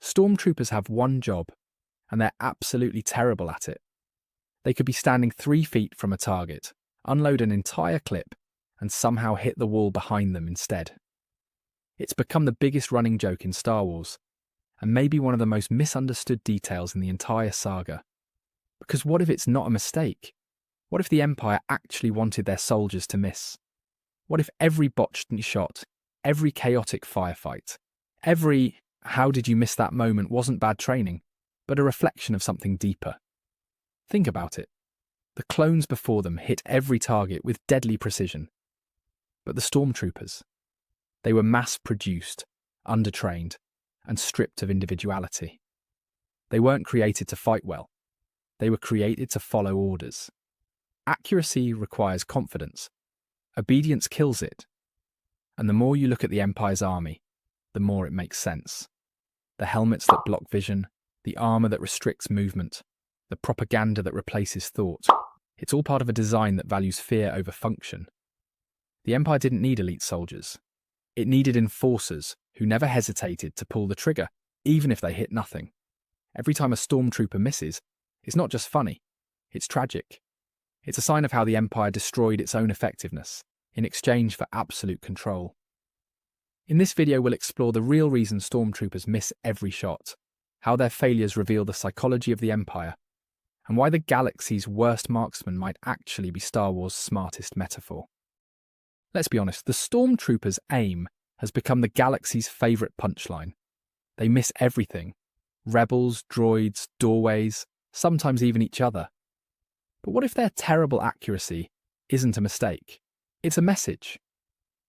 Stormtroopers have one job, and they're absolutely terrible at it. They could be standing 3 feet from a target, unload an entire clip, and somehow hit the wall behind them instead. It's become the biggest running joke in Star Wars, and maybe one of the most misunderstood details in the entire saga. Because what if it's not a mistake? What if the Empire actually wanted their soldiers to miss? What if every botched shot, every chaotic firefight, every "how did you miss that moment" wasn't bad training, but a reflection of something deeper? Think about it. The clones before them hit every target with deadly precision. But the Stormtroopers, they were mass-produced, undertrained, and stripped of individuality. They weren't created to fight well. They were created to follow orders. Accuracy requires confidence. Obedience kills it. And the more you look at the Empire's army, the more it makes sense. The helmets that block vision, the armor that restricts movement, the propaganda that replaces thought. It's all part of a design that values fear over function. The Empire didn't need elite soldiers. It needed enforcers who never hesitated to pull the trigger, even if they hit nothing. Every time a Stormtrooper misses, it's not just funny, it's tragic. It's a sign of how the Empire destroyed its own effectiveness in exchange for absolute control. In this video, we'll explore the real reason Stormtroopers miss every shot, how their failures reveal the psychology of the Empire, and why the galaxy's worst marksman might actually be Star Wars' smartest metaphor. Let's be honest, the Stormtroopers' aim has become the galaxy's favourite punchline. They miss everything: rebels, droids, doorways, sometimes even each other. But what if their terrible accuracy isn't a mistake? It's a message.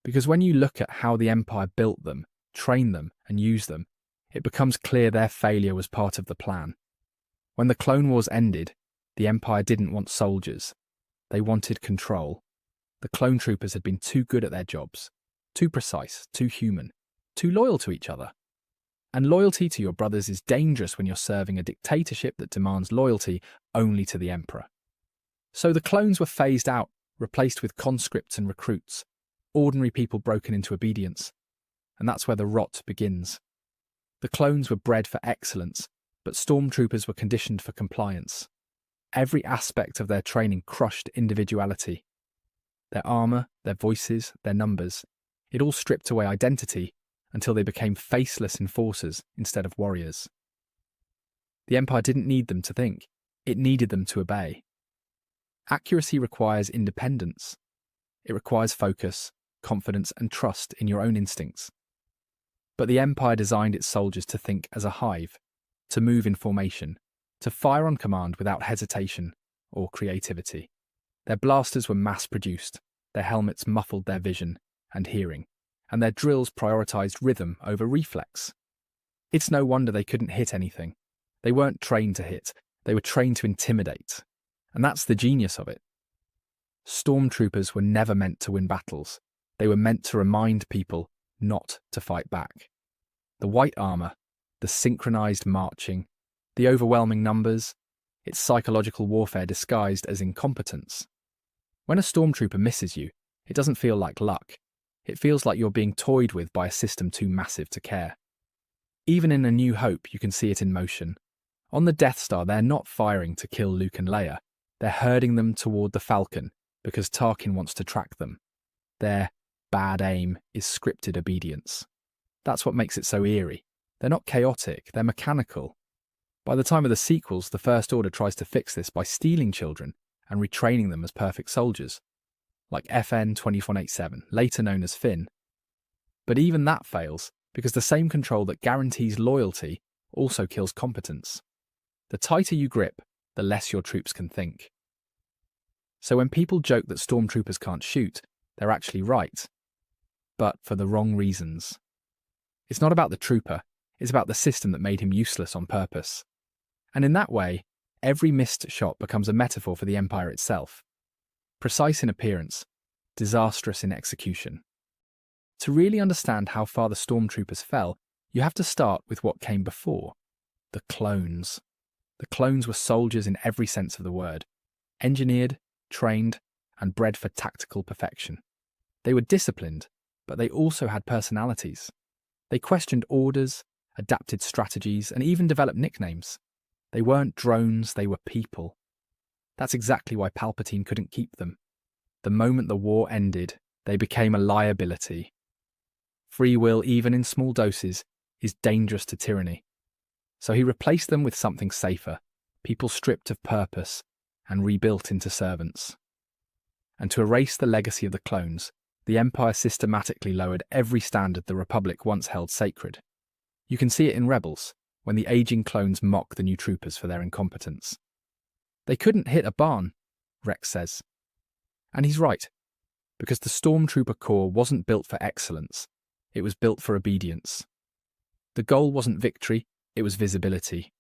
Because when you look at how the Empire built them, trained them, and used them, it becomes clear their failure was part of the plan. When the Clone Wars ended, the Empire didn't want soldiers. They wanted control. The clone troopers had been too good at their jobs, too precise, too human, too loyal to each other. And loyalty to your brothers is dangerous when you're serving a dictatorship that demands loyalty only to the Emperor. So the clones were phased out, replaced with conscripts and recruits, ordinary people broken into obedience. And that's where the rot begins. The clones were bred for excellence, but Stormtroopers were conditioned for compliance. Every aspect of their training crushed individuality. Their armour, their voices, their numbers, it all stripped away identity until they became faceless enforcers instead of warriors. The Empire didn't need them to think, it needed them to obey. Accuracy requires independence. It requires focus, confidence, and trust in your own instincts. But the Empire designed its soldiers to think as a hive, to move in formation, to fire on command without hesitation or creativity. Their blasters were mass-produced, their helmets muffled their vision and hearing, and their drills prioritized rhythm over reflex. It's no wonder they couldn't hit anything. They weren't trained to hit, they were trained to intimidate. And that's the genius of it. Stormtroopers were never meant to win battles. They were meant to remind people not to fight back. The white armour, the synchronized marching, the overwhelming numbers, it's psychological warfare disguised as incompetence. When a Stormtrooper misses you, it doesn't feel like luck. It feels like you're being toyed with by a system too massive to care. Even in A New Hope, you can see it in motion. On the Death Star, they're not firing to kill Luke and Leia. They're herding them toward the Falcon because Tarkin wants to track them. Their bad aim is scripted obedience. That's what makes it so eerie. They're not chaotic, they're mechanical. By the time of the sequels, the First Order tries to fix this by stealing children and retraining them as perfect soldiers, like FN 2187, later known as Finn. But even that fails, because the same control that guarantees loyalty also kills competence. The tighter you grip, the less your troops can think. So when people joke that Stormtroopers can't shoot, they're actually right, but for the wrong reasons. It's not about the trooper, it's about the system that made him useless on purpose. And in that way, every missed shot becomes a metaphor for the Empire itself. Precise in appearance, disastrous in execution. To really understand how far the Stormtroopers fell, you have to start with what came before: the clones. The clones were soldiers in every sense of the word, engineered, trained, and bred for tactical perfection. They were disciplined, but they also had personalities. They questioned orders, adapted strategies, and even developed nicknames. They weren't drones, they were people. That's exactly why Palpatine couldn't keep them. The moment the war ended, they became a liability. Free will, even in small doses, is dangerous to tyranny. So he replaced them with something safer, people stripped of purpose and rebuilt into servants. And to erase the legacy of the clones, the Empire systematically lowered every standard the Republic once held sacred. You can see it in Rebels, when the aging clones mock the new troopers for their incompetence. They couldn't hit a barn, Rex says. And he's right, because the Stormtrooper Corps wasn't built for excellence, it was built for obedience. The goal wasn't victory, it was visibility.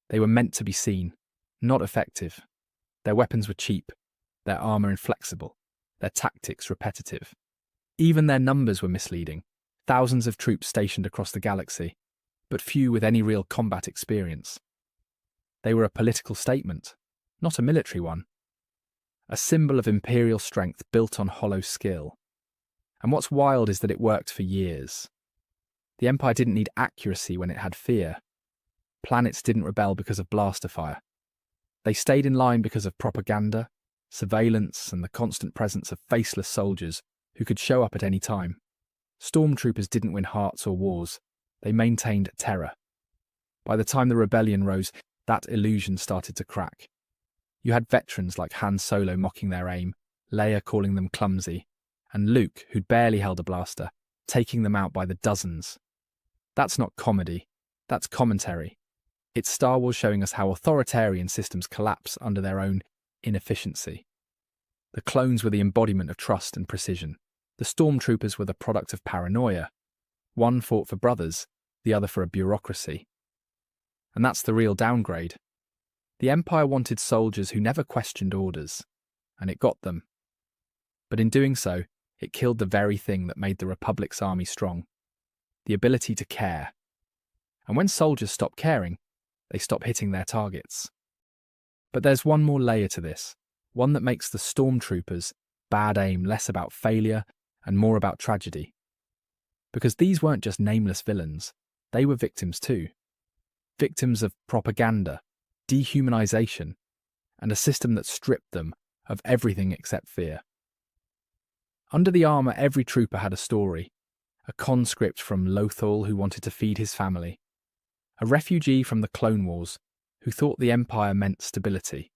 They were meant to be seen, not effective. Their weapons were cheap, their armour inflexible, their tactics repetitive. Even their numbers were misleading, thousands of troops stationed across the galaxy, but few with any real combat experience. They were a political statement, not a military one. A symbol of imperial strength built on hollow skill. And what's wild is that it worked for years. The Empire didn't need accuracy when it had fear. Planets didn't rebel because of blaster fire. They stayed in line because of propaganda, surveillance, and the constant presence of faceless soldiers who could show up at any time. Stormtroopers didn't win hearts or wars. They maintained terror. By the time the rebellion rose, that illusion started to crack. You had veterans like Han Solo mocking their aim, Leia calling them clumsy, and Luke, who'd barely held a blaster, taking them out by the dozens. That's not comedy. That's commentary. It's Star Wars showing us how authoritarian systems collapse under their own inefficiency. The clones were the embodiment of trust and precision. The Stormtroopers were the product of paranoia. One fought for brothers, the other for a bureaucracy. And that's the real downgrade. The Empire wanted soldiers who never questioned orders, and it got them. But in doing so, it killed the very thing that made the Republic's army strong, the ability to care. And when soldiers stop caring, they stop hitting their targets. But there's one more layer to this, one that makes the Stormtroopers' bad aim less about failure and more about tragedy. Because these weren't just nameless villains, they were victims too. Victims of propaganda, dehumanization, and a system that stripped them of everything except fear. Under the armour, every trooper had a story. A conscript from Lothal who wanted to feed his family. A refugee from the Clone Wars who thought the Empire meant stability.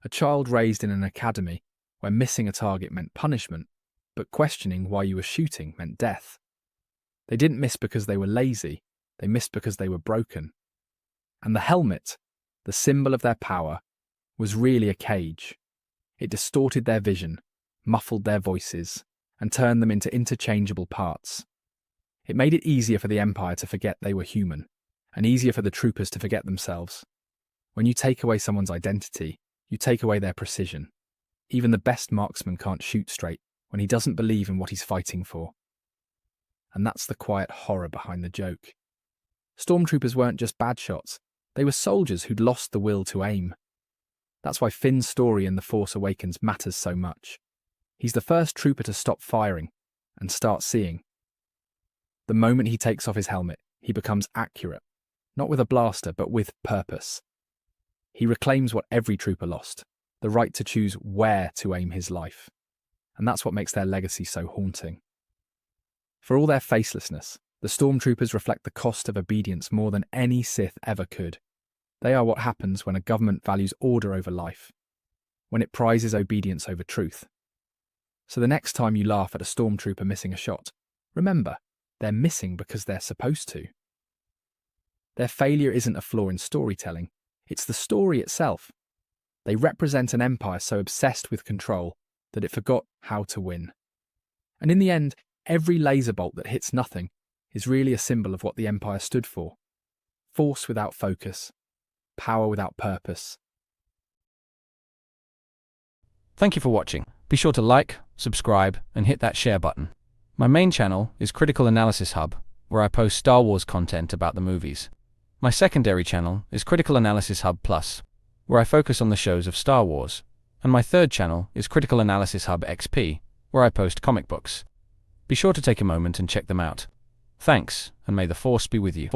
A child raised in an academy where missing a target meant punishment, but questioning why you were shooting meant death. They didn't miss because they were lazy, they missed because they were broken. And the helmet, the symbol of their power, was really a cage. It distorted their vision, muffled their voices, and turned them into interchangeable parts. It made it easier for the Empire to forget they were human, and easier for the troopers to forget themselves. When you take away someone's identity, you take away their precision. Even the best marksman can't shoot straight when he doesn't believe in what he's fighting for. And that's the quiet horror behind the joke. Stormtroopers weren't just bad shots, they were soldiers who'd lost the will to aim. That's why Finn's story in The Force Awakens matters so much. He's the first trooper to stop firing and start seeing. The moment he takes off his helmet, he becomes accurate, not with a blaster, but with purpose. He reclaims what every trooper lost, the right to choose where to aim his life. And that's what makes their legacy so haunting. For all their facelessness, the Stormtroopers reflect the cost of obedience more than any Sith ever could. They are what happens when a government values order over life, when it prizes obedience over truth. So the next time you laugh at a Stormtrooper missing a shot, remember, they're missing because they're supposed to. Their failure isn't a flaw in storytelling, it's the story itself. They represent an empire so obsessed with control that it forgot how to win. And in the end, every laser bolt that hits nothing is really a symbol of what the Empire stood for. Force without focus, power without purpose. Thank you for watching. Be sure to like, subscribe, and hit that share button. My main channel is Critical Analysis Hub, where I post Star Wars content about the movies. My secondary channel is Critical Analysis Hub Plus, where I focus on the shows of Star Wars. And my third channel is Critical Analysis Hub XP, where I post comic books. Be sure to take a moment and check them out. Thanks, and may the Force be with you.